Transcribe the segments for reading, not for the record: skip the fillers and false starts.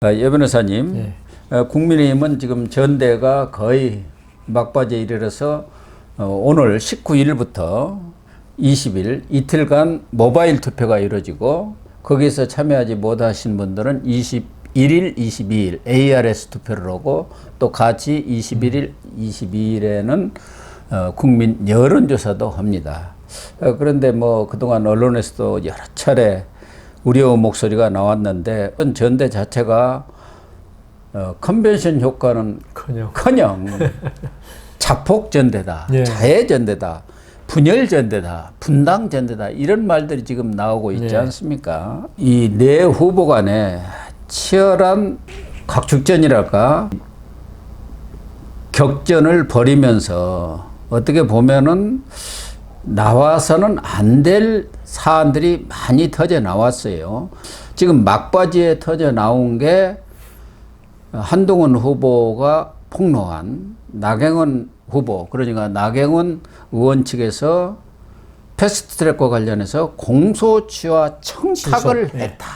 예 변호사님, 네. 국민의힘은 지금 전대가 거의 막바지에 이르러서 오늘 19일부터 20일 이틀간 모바일 투표가 이루어지고 거기서 참여하지 못하신 분들은 21일, 22일 ARS 투표를 하고 또 같이 21일, 22일에는 국민 여론조사도 합니다. 그런데 뭐 그동안 언론에서도 여러 차례 우려 목소리가 나왔는데 전대 자체가 컨벤션 효과는 커녕 자폭 전대다, 예. 자해 전대다, 분열 전대다, 분당 전대다 이런 말들이 지금 나오고 있지 예. 않습니까? 이 네 후보 간에 치열한 각축전이랄까 격전을 벌이면서 어떻게 보면은 나와서는 안 될 사안들이 많이 터져 나왔어요. 지금 막바지에 터져 나온 게 한동훈 후보가 폭로한 나경원 후보, 그러니까 나경원 의원 측에서 패스트트랙과 관련해서 공소시효 청탁을 취소. 했다.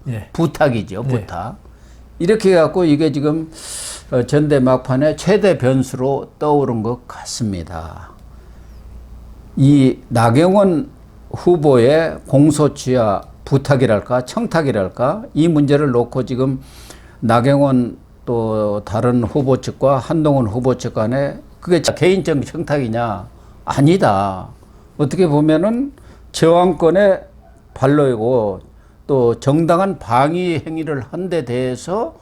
예. 부탁이죠, 예. 부탁. 이렇게 해갖고 이게 지금 전대 막판에 최대 변수로 떠오른 것 같습니다. 이 나경원 후보의 공소취하 부탁이랄까 청탁이랄까 이 문제를 놓고 지금 나경원 또 다른 후보 측과 한동훈 후보 측 간에 그게 개인적 청탁이냐? 아니다. 어떻게 보면은 저항권의 발로이고 또 정당한 방위 행위를 한 데 대해서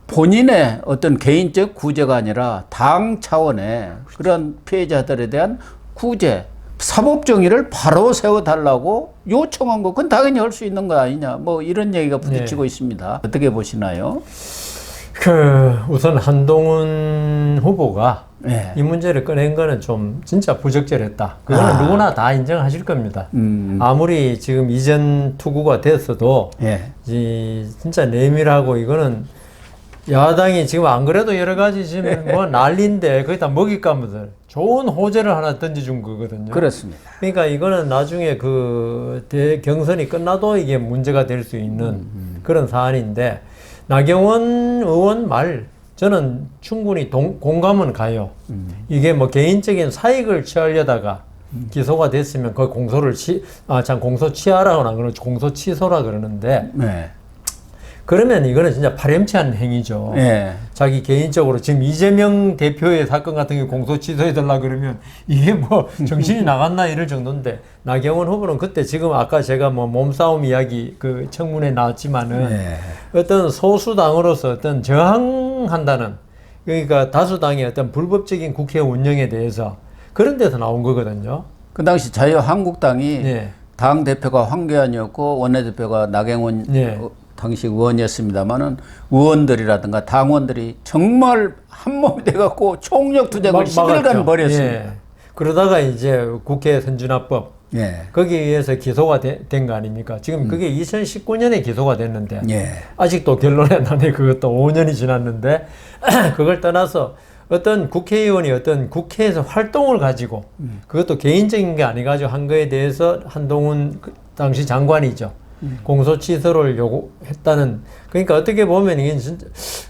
본인의 어떤 개인적 구제가 아니라 당 차원의 그런 피해자들에 대한 구제, 사법정의를 바로 세워달라고 요청한 거, 그건 당연히 할 수 있는 거 아니냐, 뭐 이런 얘기가 부딪히고 있습니다. 어떻게 보시나요? 우선 한동훈 후보가 네. 이 문제를 꺼낸 거는 좀 진짜 부적절했다. 그거는 누구나 다 인정하실 겁니다. 아무리 지금 이전 투구가 됐어도 예. 진짜 내밀하고 이거는 야당이 지금 안 그래도 여러 가지 지금 뭐 난리인데 거기다 먹잇감들 좋은 호재를 하나 던져준 거거든요. 그렇습니다. 그러니까 이거는 나중에 그 대경선이 끝나도 이게 문제가 될 수 있는 그런 사안인데 나경원 의원 말 저는 충분히 공감은 가요. 이게 뭐 개인적인 사익을 취하려다가 기소가 됐으면 거의 공소 취하라고 안 그러죠. 공소 취소라 그러는데 네. 그러면 이거는 진짜 파렴치한 행위죠. 예. 자기 개인적으로 지금 이재명 대표의 사건 같은 게 공소 취소해달라 그러면 이게 뭐 정신이 나갔나 이럴 정도인데 나경원 후보는 그때 지금 아까 제가 뭐 몸싸움 이야기 그 청문회 나왔지만은 예. 어떤 소수당으로서 어떤 저항한다는 그러니까 다수당의 어떤 불법적인 국회 운영에 대해서 그런 데서 나온 거거든요. 그 당시 자유한국당이 네. 당 대표가 황교안이었고 원내대표가 나경원 네. 당시 의원이었습니다만은 의원들이라든가 당원들이 정말 한몸이 돼갖고 총력 투쟁을 10일간 벌였습니다. 예. 그러다가 이제 국회 선진화법 예. 거기에 의해서 기소가 된 거 아닙니까? 지금 그게 2019년에 기소가 됐는데 예. 아직도 결론이 안 나네. 그것도 5년이 지났는데 그걸 떠나서 어떤 국회의원이 어떤 국회에서 활동을 가지고 그것도 개인적인 게 아니가지고 한 거에 대해서 한동훈 당시 장관이죠. 공소 취소를 요구했다는 그러니까 어떻게 보면 이게 진짜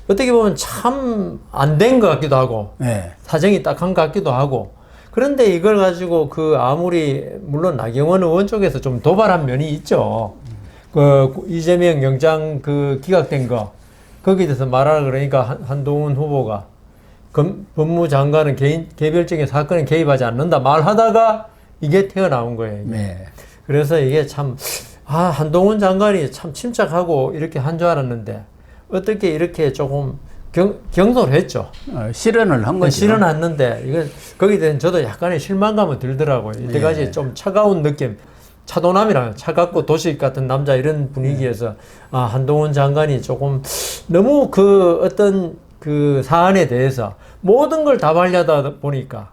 어떻게 보면 참 안 된 것 같기도 하고 예. 사정이 딱한 것 같기도 하고 그런데 이걸 가지고 그 아무리 물론 나경원 의원 쪽에서 좀 도발한 면이 있죠. 그 이재명 영장 그 기각된 거 거기에 대해서 말하라 그러니까 한동훈 후보가 법무장관은 개별적인 사건에 개입하지 않는다 말하다가 이게 튀어나온 거예요. 이게. 네. 그래서 이게 참 한동훈 장관이 참 침착하고 이렇게 한 줄 알았는데 어떻게 이렇게 조금 경솔했죠. 실현을 한 거죠. 실현했는데 이건 거기에 대한 저도 약간의 실망감은 들더라고요. 이때까지 예. 좀 차가운 느낌, 차도남이랑 차갑고 도시 같은 남자 이런 분위기에서 한동훈 장관이 조금 너무 그 어떤 그 사안에 대해서 모든 걸 다 발려다 보니까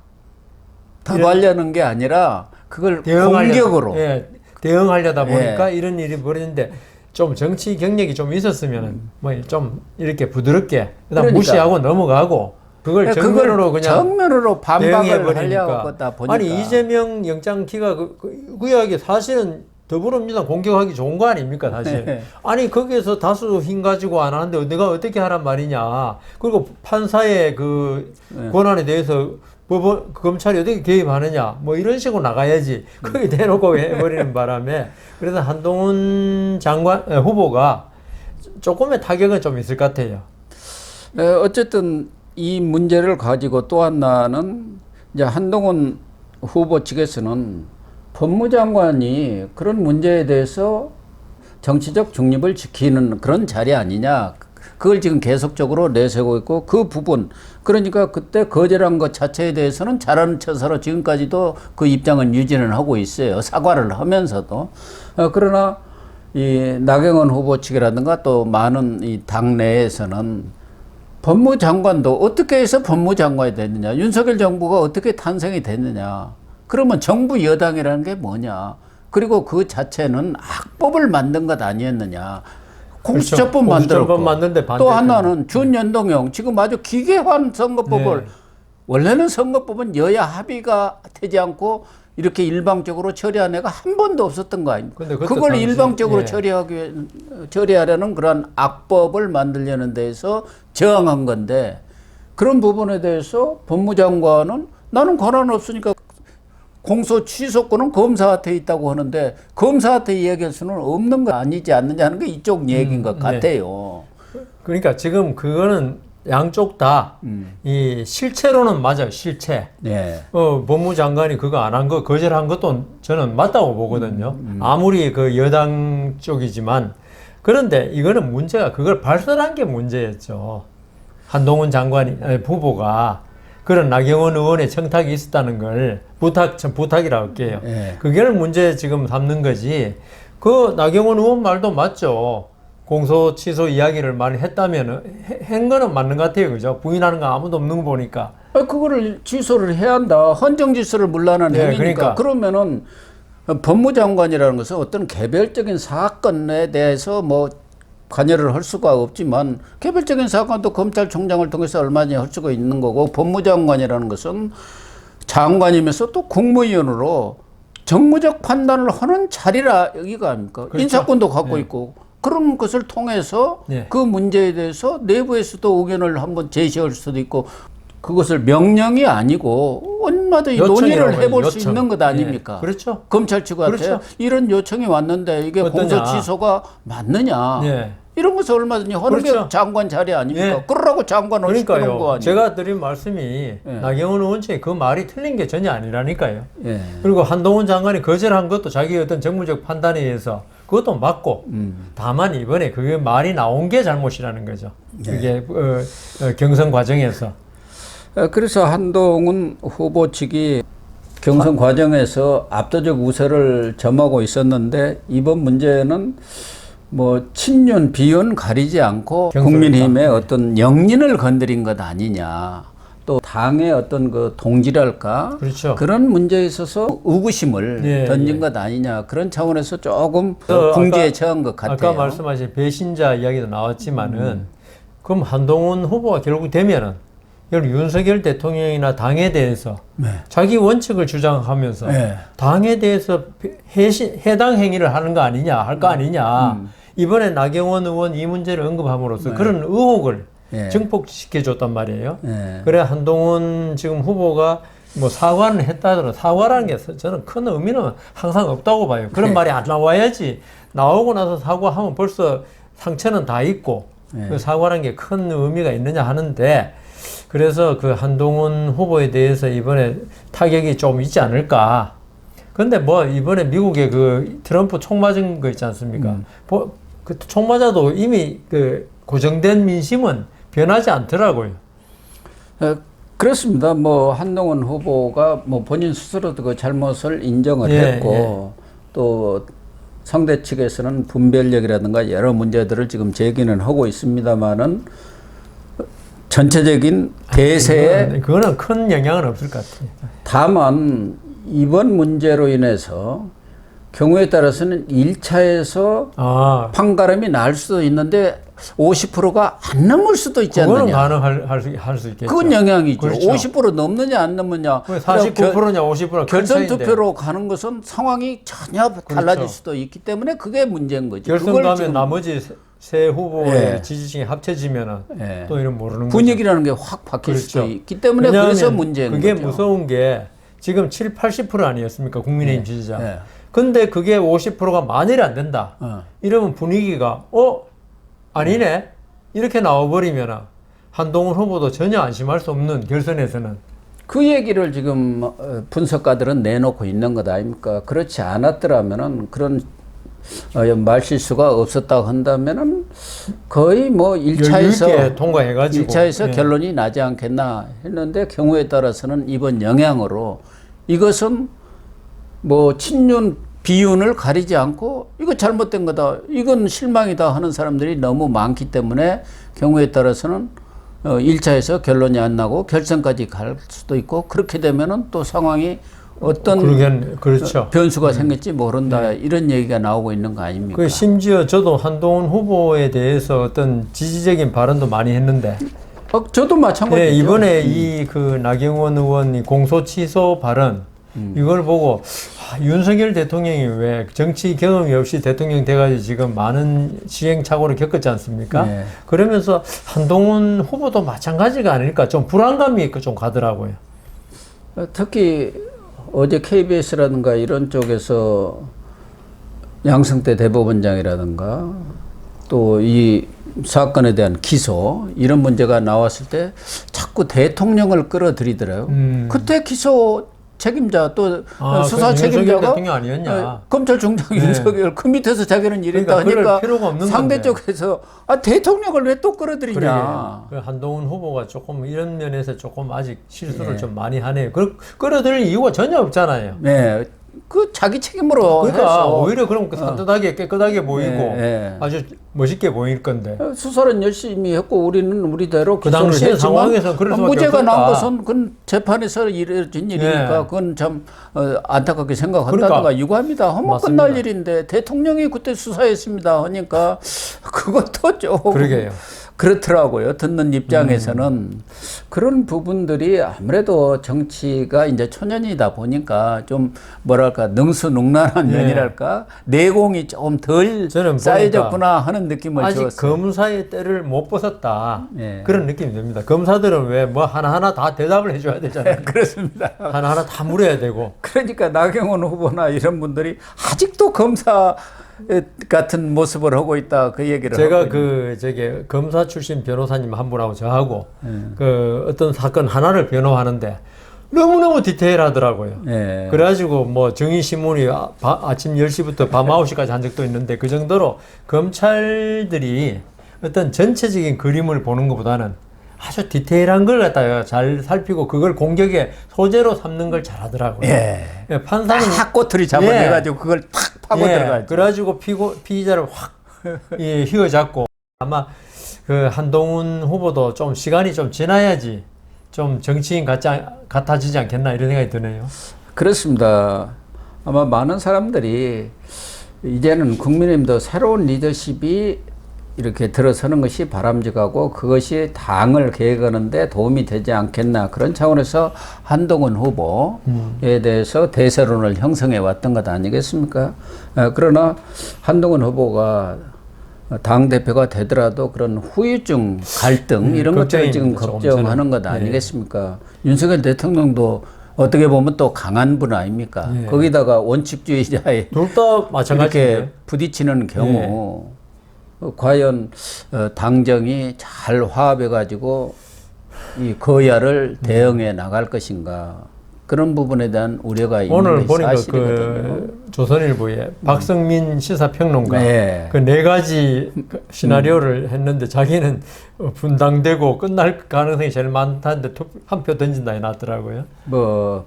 답하려는 게 아니라 그걸 공격으로. 예, 대응하려다 보니까 예. 이런 일이 벌어지는데 좀 정치 경력이 좀 있었으면 뭐 좀 이렇게 부드럽게 그다음 그러니까. 무시하고 넘어가고 그걸 정면으로 그냥 정면으로 반박을 대응해버리니까. 하려고 했다 보니까 아니 이재명 영장 기각 그 이야기 사실은 더불어민주당 공격하기 좋은 거 아닙니까, 사실? 네. 아니, 거기에서 다수 힘 가지고 안 하는데 내가 어떻게 하란 말이냐. 그리고 판사의 그 네. 권한에 대해서 법원, 검찰이 어떻게 개입하느냐. 뭐 이런 식으로 나가야지. 거기 대놓고 해버리는 바람에. 그래서 한동훈 후보가 조금의 타격은 좀 있을 것 같아요. 어쨌든 이 문제를 가지고 또 하나는 이제 한동훈 후보 측에서는 법무장관이 그런 문제에 대해서 정치적 중립을 지키는 그런 자리 아니냐. 그걸 지금 계속적으로 내세우고 있고 그 부분 그러니까 그때 거절한 것 자체에 대해서는 잘하는 처사로 지금까지도 그 입장은 유지는 하고 있어요. 사과를 하면서도. 그러나 이 나경원 후보 측이라든가 또 많은 이 당내에서는 법무장관도 어떻게 해서 법무장관이 됐느냐. 윤석열 정부가 어떻게 탄생이 됐느냐. 그러면 정부 여당이라는 게 뭐냐. 그리고 그 자체는 악법을 만든 것 아니었느냐. 공수처법 만들었고 만드는데 또 하나는 준연동형 지금 아주 기괴한 선거법을 네. 원래는 선거법은 여야 합의가 되지 않고 이렇게 일방적으로 처리한 애가 한 번도 없었던 거 아닙니까? 그걸 당시, 일방적으로 예. 처리하려는 그런 악법을 만들려는 데에서 저항한 건데 그런 부분에 대해서 법무장관은 나는 권한 없으니까 공소 취소권은 검사한테 있다고 하는데 검사한테 이야기할 수는 없는 거 아니지 않느냐 하는 게 이쪽 얘기인 것 같아요. 그러니까 지금 그거는 양쪽 다 이 실체로는 맞아요. 실체. 네. 법무장관이 그거 안 한 거 거절한 것도 저는 맞다고 보거든요. 아무리 그 여당 쪽이지만 그런데 이거는 문제가 그걸 발설한 게 문제였죠. 한동훈 후보가 그런 나경원 의원의 청탁이 있었다는 걸 부탁이라고 할게요. 네. 그걸 문제 지금 삼는 거지. 그 나경원 의원 말도 맞죠. 공소 취소 이야기를 많이 했다면 한 거는 맞는 것 같아요. 그죠? 부인하는 거 아무도 없는 거 보니까. 그거를 취소를 해야 한다. 헌정질서를 물란한 네, 행위니까. 그러면은 법무장관이라는 것은 어떤 개별적인 사건에 대해서 뭐 관여를 할 수가 없지만 개별적인 사건도 검찰총장을 통해서 얼마든지 할 수가 있는 거고 법무장관이라는 것은 장관이면서 또 국무위원으로 정무적 판단을 하는 자리라 여기가 아닙니까? 그렇죠. 인사권도 갖고 네. 있고 그런 것을 통해서 네. 그 문제에 대해서 내부에서도 의견을 한번 제시할 수도 있고 그것을 명령이 아니고 얼마든지 논의를 해볼 수 요청. 있는 것 아닙니까? 네. 그렇죠. 검찰 측한테 그렇죠. 이런 요청이 왔는데 이게 어떠냐. 공소 취소가 맞느냐? 네. 이런 것을 얼마든지 하는 그렇죠. 게 장관 자리 아닙니까? 네. 그러라고 장관을 시키는 거 그러니까요. 아니에요? 제가 드린 말씀이 나경원 의원 측에 그 말이 틀린 게 전혀 아니라니까요. 예. 그리고 한동훈 장관이 거절한 것도 자기 어떤 정무적 판단에 의해서 그것도 맞고 다만 이번에 그게 말이 나온 게 잘못이라는 거죠. 그게 경선 과정에서. 그래서 한동훈 후보 측이 경선 과정에서 압도적 우세를 점하고 있었는데 이번 문제는 뭐 친윤 비윤 가리지 않고 국민의힘의 어떤 영린을 건드린 것 아니냐. 또 당의 어떤 그 동지랄까 그렇죠. 그런 문제에 있어서 의구심을 던진 것 아니냐 그런 차원에서 조금 궁지에 처한 것 같아요. 아까 말씀하신 배신자 이야기도 나왔지만은 그럼 한동훈 후보가 결국 되면은 윤석열 대통령이나 당에 대해서 자기 원칙을 주장하면서 당에 대해서 해당 행위를 하는 거 아니냐 할 거 아니냐 이번에 나경원 의원 이 문제를 언급함으로써 그런 의혹을 증폭시켜 줬단 말이에요. 그래 한동훈 지금 후보가 뭐 사과는 했다더라도 사과라는 게 저는 큰 의미는 항상 없다고 봐요. 그런 말이 안 나와야지. 나오고 나서 사과하면 벌써 상처는 다 있고 그 사과라는 게 큰 의미가 있느냐 하는데 그래서 그 한동훈 후보에 대해서 이번에 타격이 좀 있지 않을까. 근데 뭐 이번에 미국에 그 트럼프 총 맞은 거 있지 않습니까? 그 총 맞아도 이미 그 고정된 민심은 변하지 않더라고요. 그렇습니다. 뭐 한동훈 후보가 뭐 본인 스스로도 그 잘못을 인정을 했고 또 상대 측에서는 분별력이라든가 여러 문제들을 지금 제기는 하고 있습니다만은 전체적인 대세에 그거는 큰 영향은 없을 것 같아요. 다만 이번 문제로 인해서 경우에 따라서는 1차에서 아, 판가름이 날 수도 있는데 50%가 안 넘을 수도 있지 그거는 않느냐. 할 수 있겠죠. 그건 영향이죠. 그렇죠. 50% 넘느냐 안 넘느냐. 49%냐 50%냐 결선 투표로 가는 것은 상황이 전혀 달라질 수도 있기 때문에 그게 문제인 거죠. 결선 그걸 다음에 지금 나머지 세 후보의 예. 지지층이 합쳐지면은 예. 또 이런 모르는 분위기라는 게 확 바뀔 그렇죠. 수도 있기 때문에 왜냐하면 그래서 문제인 그게 거죠. 무서운 게 지금 7, 80% 아니었습니까? 국민의힘 네. 지지자. 네. 근데 그게 50%가 만일이 안 된다. 이러면 분위기가 아니네. 이렇게 나와버리면 한동훈 후보도 전혀 안심할 수 없는 결선에서는 그 얘기를 지금 분석가들은 내놓고 있는 것 아닙니까? 그렇지 않았더라면은 그런 말실수가 없었다고 한다면은 거의 뭐 여유 있게 1차에서 통과해가지고 1차에서 예. 결론이 나지 않겠나 했는데 경우에 따라서는 이번 영향으로 이것은 뭐 친윤 비윤을 가리지 않고 이거 잘못된 거다, 이건 실망이다 하는 사람들이 너무 많기 때문에 경우에 따라서는 1차에서 결론이 안 나고 결선까지 갈 수도 있고 그렇게 되면은 또 상황이 어떤 그렇죠. 변수가 생길지 모른다 이런 얘기가 나오고 있는 거 아닙니까? 그 심지어 저도 한동훈 후보에 대해서 어떤 지지적인 발언도 많이 했는데 저도 마찬가지죠. 네, 이번에 이 그 나경원 의원 공소 취소 발언 이걸 보고 윤석열 대통령이 왜 정치 경험이 없이 대통령 돼가지고 지금 많은 시행착오를 겪었지 않습니까? 네. 그러면서 한동훈 후보도 마찬가지가 아닐까 좀 불안감이 좀 가더라고요. 특히 어제 KBS라든가 이런 쪽에서 양승태 대법원장이라든가 또 이 사건에 대한 기소 이런 문제가 나왔을 때 자꾸 대통령을 끌어들이더라고요. 그때 기소 책임자 또 수사 그 책임자가 대통령 아니었냐? 검찰총장 윤석열 그 밑에서 자기는 이랬다 그러니까 그럴 하니까 필요가 없는 상대 건데. 쪽에서 대통령을 왜 또 끌어들이냐. 그 한동훈 후보가 조금 이런 면에서 조금 아직 실수를 예. 좀 많이 하네요. 끌어들일 이유가 전혀 없잖아요. 네, 그 자기 책임으로 그러니까 해서 오히려 그럼 산뜻하게 깨끗하게 보이고 예. 아주 멋있게 보일 건데. 수사는 열심히 했고 우리는 우리대로 그 기소를 당시의 했지만 상황에서 그럴 수밖에 무죄가 나온 없었다. 것은 그건 재판에서 이루어진 일이니까 예. 그건 참 안타깝게 생각한다든가 그러니까. 유감이다 하면 맞습니다. 끝날 일인데 대통령이 그때 수사했습니다 하니까 그것도 조금 그러게요. 그렇더라고요. 듣는 입장에서는 그런 부분들이 아무래도 정치가 이제 초년이다 보니까 좀 뭐랄까 능수능란한 예. 면이랄까 내공이 조금 덜 저는 쌓여졌구나 하는 느낌을 아직 주었어요. 검사의 때를 못 벗었다. 예. 그런 느낌이 듭니다. 검사들은 왜 뭐 하나하나 다 대답을 해줘야 되잖아요. 그렇습니다. 하나하나 다 물어야 되고. 그러니까 나경원 후보나 이런 분들이 아직도 검사 같은 모습을 하고 있다 그 얘기를 제가 하고 검사 출신 변호사님 한 분하고 저하고 그 어떤 사건 하나를 변호하는데 너무너무 디테일하더라고요. 예. 그래가지고 뭐 정의신문이 아침 10시부터 밤 9시까지 한 적도 있는데 그 정도로 검찰들이 어떤 전체적인 그림을 보는 것보다는 아주 디테일한 걸 갖다가 잘 살피고 그걸 공격의 소재로 삼는 걸 잘하더라고요. 예. 판사는 딱 꼬투리 잡아내가지고 그걸 탁 파고 들어가죠. 그래가지고 피의자를 확 휘어잡고 아마 그 한동훈 후보도 좀 시간이 좀 지나야지 좀 정치인 같아지지 않겠나 이런 생각이 드네요. 그렇습니다. 아마 많은 사람들이 이제는 국민의힘도 새로운 리더십이 이렇게 들어서는 것이 바람직하고 그것이 당을 계획하는데 도움이 되지 않겠나 그런 차원에서 한동훈 후보에 대해서 대세론을 형성해 왔던 것 아니겠습니까? 그러나 한동훈 후보가 당대표가 되더라도 그런 후유증, 갈등 이런 것들을 지금 걱정하는 것 아니겠습니까? 윤석열 대통령도 어떻게 보면 또 강한 분 아닙니까? 거기다가 원칙주의자에 둘 다 마찬가지예요. 이렇게 부딪히는 경우 과연 당정이 잘 화합해 가지고 이 거야를 대응해 나갈 것인가 그런 부분에 대한 우려가 있는 오늘 것이 보니까 사실이거든요. 그 조선일보에 박성민 시사평론가 네. 그 네 가지 시나리오를 했는데 자기는 분당되고 끝날 가능성이 제일 많다는데 한 표 던진다 해놨더라고요. 뭐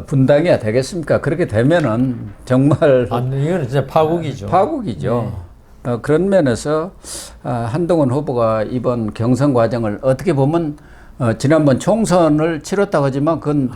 분당이야 되겠습니까? 그렇게 되면은 정말 이거는 진짜 파국이죠. 파국이죠. 그런 면에서 한동훈 후보가 이번 경선 과정을 어떻게 보면 지난번 총선을 치렀다고 하지만 그건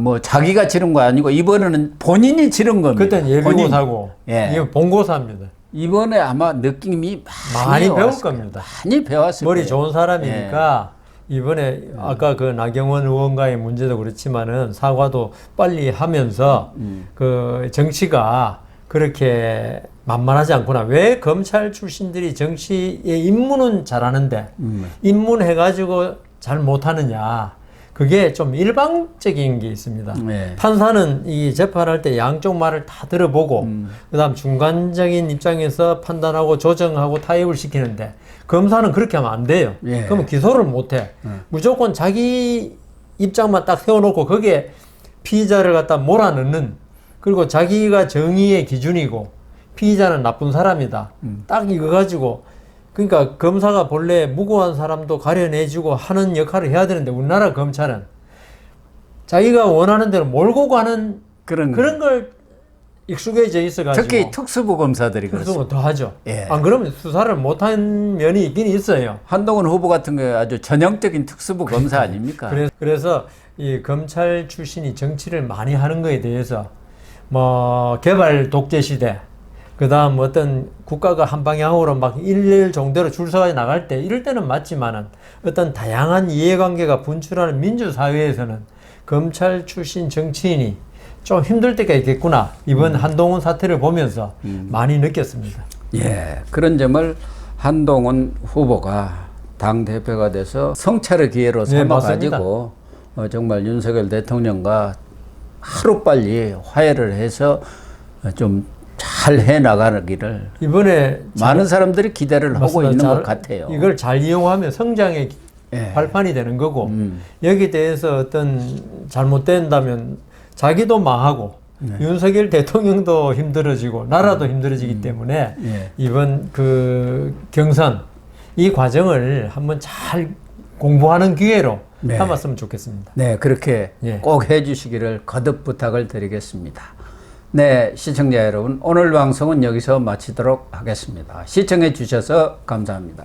뭐 자기가 치른 거 아니고 이번에는 본인이 치른 겁니다. 그때는 예비고사고 예. 이건 본고사입니다. 이번에 아마 느낌이 많이 배울 왔을 겁니다. 많이 배웠을 머리 거예요. 좋은 사람이니까 이번에 아까 그 나경원 의원과의 문제도 그렇지만은 사과도 빨리 하면서 그 정치가 그렇게 만만하지 않구나. 왜 검찰 출신들이 정치에 입문은 잘하는데 입문해가지고 잘 못하느냐. 그게 좀 일방적인 게 있습니다. 네. 판사는 이 재판할 때 양쪽 말을 다 들어보고 그다음 중간적인 입장에서 판단하고 조정하고 타협을 시키는데 검사는 그렇게 하면 안 돼요. 예. 그러면 기소를 못 해. 무조건 자기 입장만 딱 세워놓고 거기에 피의자를 갖다 몰아넣는 그리고 자기가 정의의 기준이고 피의자는 나쁜 사람이다. 딱 이거 가지고 그러니까 검사가 본래 무고한 사람도 가려내주고 하는 역할을 해야 되는데 우리나라 검찰은 자기가 원하는 대로 몰고 가는 그런 걸 익숙해져 있어가지고 특히 특수부 검사들이 그렇습니다. 그래서 더 하죠. 예. 안 그러면 수사를 못한 면이 있긴 있어요. 한동훈 후보 같은 게 아주 전형적인 특수부 검사 아닙니까? 그래서 이 검찰 출신이 정치를 많이 하는 거에 대해서 뭐 개발 독재 시대 그다음 어떤 국가가 한 방향으로 막 일일 정도로 줄 서가 나갈 때 이럴 때는 맞지만은 어떤 다양한 이해관계가 분출하는 민주사회에서는 검찰 출신 정치인이 좀 힘들 때가 있겠구나. 이번 한동훈 사태를 보면서 많이 느꼈습니다. 예, 그런 점을 한동훈 후보가 당 대표가 돼서 성찰의 기회로 네, 삼아가지고 정말 윤석열 대통령과 하루빨리 화해를 해서 좀 잘 해나가기를 이번에 많은 사람들이 기대를 하고 맞습니다. 있는 것 같아요. 이걸 잘 이용하면 성장의 예. 발판이 되는 거고 여기에 대해서 어떤 잘못된다면 자기도 망하고 윤석열 대통령도 힘들어지고 나라도 힘들어지기 때문에 예. 이번 그 경선 이 과정을 한번 잘 공부하는 기회로 네. 삼았으면 좋겠습니다. 네, 그렇게 예. 꼭 해주시기를 거듭 부탁을 드리겠습니다. 네, 시청자 여러분, 오늘 방송은 여기서 마치도록 하겠습니다. 시청해 주셔서 감사합니다.